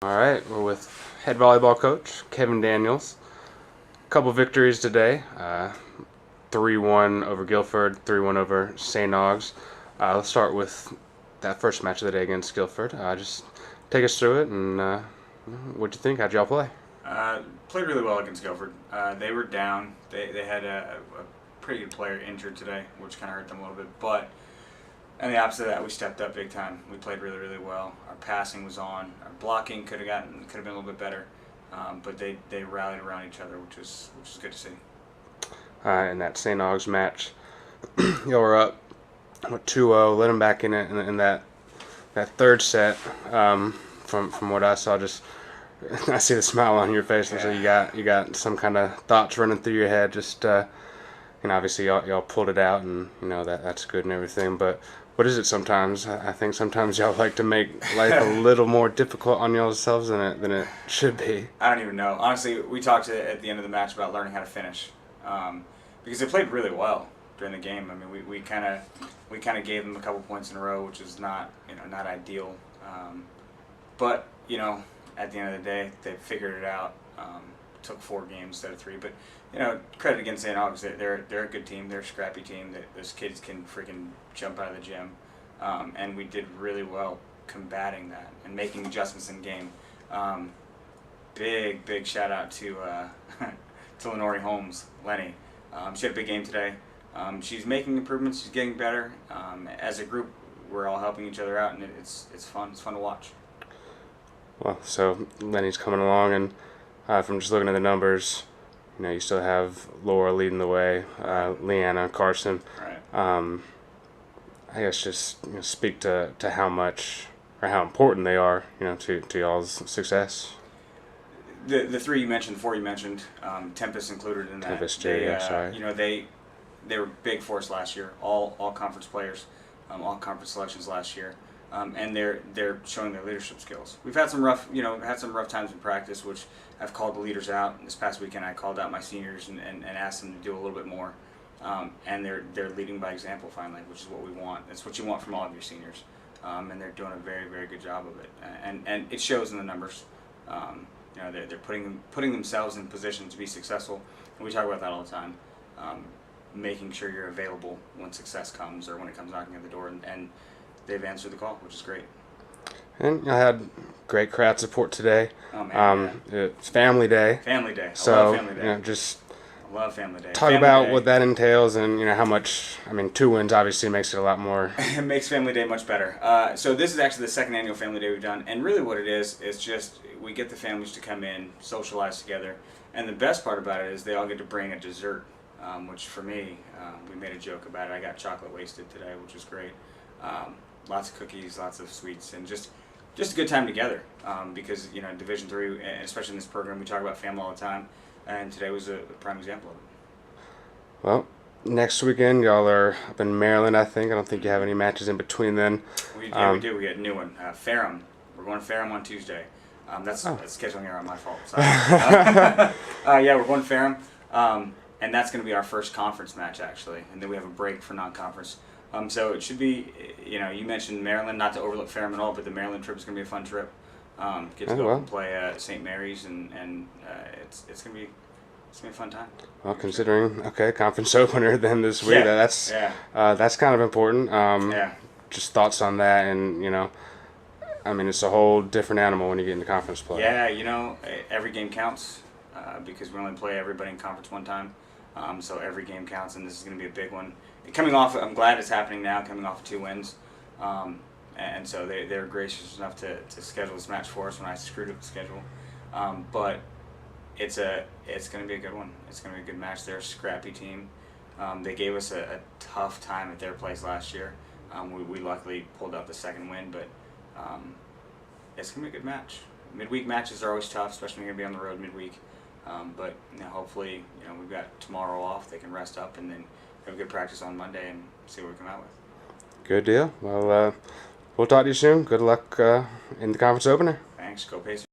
All right, we're with head volleyball coach Kevin Daniels. A couple victories today. 3-1 over Guilford, 3-1 over St. Augs. Let's start with that first match of the day against Guilford. Just take us through it, and what'd you think? How'd y'all play? Played really well against Guilford. They were down. They had a pretty good player injured today, which kind of hurt them a little bit. But on the opposite of that, we stepped up big time. We played really, really well. Our passing was on. Our blocking could have been a little bit better. But they rallied around each other, which was good to see. In that St. Augs match, y'all were up 2-0. Let them back in it in that third set. From what I saw, just I see the smile on your face. Yeah. So you got some kind of thoughts running through your head. Just obviously y'all pulled it out, and that's good and everything. But what is it sometimes? I think sometimes y'all like to make life a little more difficult on yourselves than it should be. I don't even know. Honestly, we talked at the end of the match about learning how to finish, because they played really well during the game. I mean, we kind of gave them a couple points in a row, which is not ideal. But at the end of the day, they figured it out. Took 4 games instead of 3. But credit against St. Augs. They're a good team. They're a scrappy team. Those kids can freaking jump out of the gym, and we did really well combating that and making adjustments in game. Big shout out to Lenore Holmes, Lenny. She had a big game today. She's making improvements. She's getting better. As a group, we're all helping each other out, and it's fun. It's fun to watch. Well, so Lenny's coming along, and from just looking at the numbers, you still have Laura leading the way, Leanna, Carson. Right. I guess just speak to how much or how important they are, to y'all's success. The 3 you mentioned, 4 you mentioned, Tempest included in that. Tempest, sorry. They were big for us last year. All conference players, all conference selections last year. And they're showing their leadership skills. We've had some rough times in practice, which I've called the leaders out. This past weekend, I called out my seniors and asked them to do a little bit more. And they're leading by example finally, which is what we want. That's what you want from all of your seniors. And they're doing a very, very good job of it. And it shows in the numbers. They're putting themselves in position to be successful. And we talk about that all the time. Making sure you're available when success comes or when it comes knocking at the door, and they've answered the call, which is great. And I had great crowd support today. Oh man, It's Family Day. Family Day. So, I love Family Day. I love Family Day. Talk about what that entails, and how much. 2 wins obviously makes it a lot more. It makes Family Day much better. So this is actually the second annual Family Day we've done, and really what it is just we get the families to come in, socialize together, and the best part about it is they all get to bring a dessert, which for me, we made a joke about it. I got chocolate wasted today, which was great. Lots of cookies, lots of sweets, and just a good time together. Because Division III, especially in this program, we talk about family all the time, and today was a prime example of it. Well, next weekend y'all are up in Maryland, I think. I don't think you have any matches in between then. We do. We get a new one. Ferrum. We're going to Ferrum on Tuesday. That's scheduling error on my fault. Sorry. We're going to Ferrum, and that's going to be our first conference match actually, and then we have a break for non-conference. So it should be, you mentioned Maryland, not to overlook Ferrum at all, but the Maryland trip is going to be a fun trip. Get to go and play St. Mary's, and it's going to be a fun time. Well, considering conference opener then this week, that's kind of important. Just thoughts on that, and it's a whole different animal when you get into conference play. Yeah, every game counts because we only play everybody in conference one time. So every game counts, and this is going to be a big one. I'm glad it's happening now, coming off of 2 wins. And so they're gracious enough to schedule this match for us when I screwed up the schedule. But it's going to be a good one. It's going to be a good match. They're a scrappy team. They gave us a tough time at their place last year. We luckily pulled out the second win, but it's going to be a good match. Midweek matches are always tough, especially when you're going to be on the road midweek. But hopefully, we've got tomorrow off. They can rest up and then have a good practice on Monday and see what we come out with. Good deal. Well, we'll talk to you soon. Good luck in the conference opener. Thanks. Go Pacers.